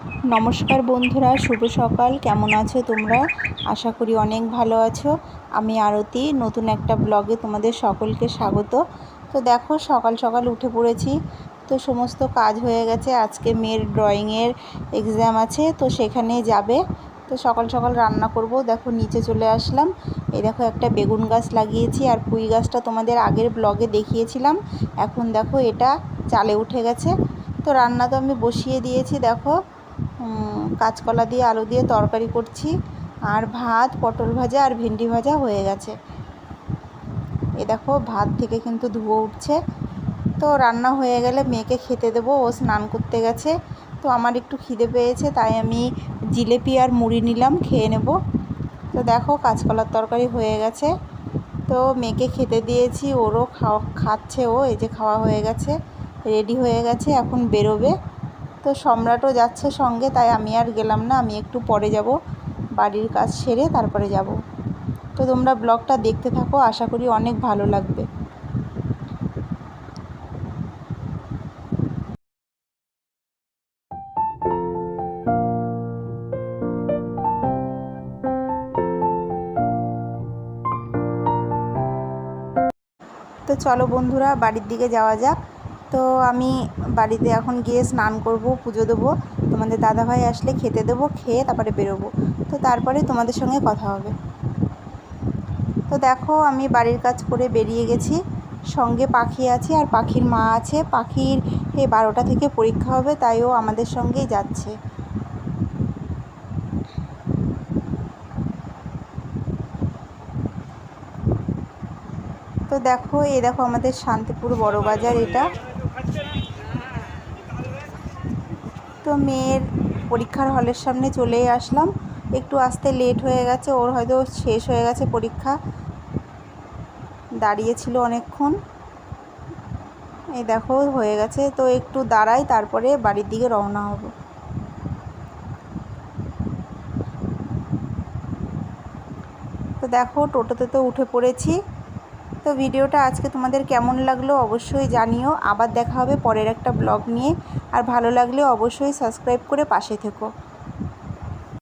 নমস্কার বন্ধুরা, শুভ সকাল। কেমন আছো তোমরা? আশা করি অনেক ভালো আছো। আমি আরতি, নতুন একটা ব্লগে তোমাদের সকলকে স্বাগত। তো দেখো, সকাল সকাল উঠে পড়েছি। তো সমস্ত কাজ হয়ে গেছে। আজকে মেয়ের ড্রয়িংয়ের এক্সাম আছে, তো সেখানে যাবে। তো সকাল সকাল রান্না করব। দেখো নিচে চলে আসলাম। এই দেখো একটা বেগুন গাছ লাগিয়েছি, আর পুঁই গাছটা তোমাদের আগের ব্লগে দেখিয়েছিলাম। এখন দেখো এটা চালে উঠে গেছে। তো রান্না তো আমি বসিয়ে দিয়েছি। দেখো কাঁচকলা দিয়ে আলু দিয়ে তরকারি করছি, আর ভাত, পটল ভাজা আর ভেন্ডি ভাজা হয়ে গেছে। এ দেখো ভাত থেকে কিন্তু ধুয়ো উঠছে। তো রান্না হয়ে গেলে মেয়েকে খেতে দেবো, ও স্নান করতে গেছে। তো আমার একটু খিদে পেয়েছে, তাই আমি জিলেপি আর মুড়ি নিলাম, খেয়ে নেব। তো দেখো কাঁচকলার তরকারি হয়ে গেছে। তো মেয়েকে খেতে দিয়েছি, ওরও খাচ্ছে। ও এই যে খাওয়া হয়ে গেছে, রেডি হয়ে গেছে, এখন বেরোবে। তো সম্রাটও যাচ্ছে সঙ্গে, তাই আমি আর গেলাম না। আমি একটু পরে যাব, বাড়ির কাজ সেরে তারপরে যাব। তো তোমরা ব্লগটা দেখতে থাকো, আশা করি অনেক ভালো লাগবে। তো চলো বন্ধুরা, বাড়ির দিকে যাওয়া যাক। তো আমি বাড়িতে এখন গিয়ে স্নান করব, পুজো দেবো। তোমাদের দাদাভাই আসলে খেতে দেবো, খেয়ে তারপরে বেরোবো। তো তারপরে তোমাদের সঙ্গে কথা হবে। তো দেখো আমি বাড়ির কাজ করে বেরিয়ে গেছি। সঙ্গে পাখি আছে, আর পাখির মা আছে। পাখির 12টা থেকে পরীক্ষা হবে, তাই ও আমাদের সঙ্গেই যাচ্ছে। তো দেখো, এই দেখো আমাদের শান্তিপুর বড় বাজার এটা। তো মেয়ের পরীক্ষার হলের সামনে চলেই আসলাম। একটু আসতে লেট হয়ে গেছে, ওর হয়তো শেষ হয়ে গেছে পরীক্ষা, দাঁড়িয়েছিল অনেকক্ষণ। এই দেখো হয়ে গেছে। তো একটু দাঁড়াই, তারপরে বাড়ির দিকে রওনা হব। তো দেখো টোটোতে তো উঠে পড়েছি। তো ভিডিওটা আজকে তোমাদের কেমন লাগলো অবশ্যই জানিও। আবার দেখা হবে পরের একটা ব্লগ নিয়ে। আর ভালো লাগলে অবশ্যই সাবস্ক্রাইব করে পাশে থেকো।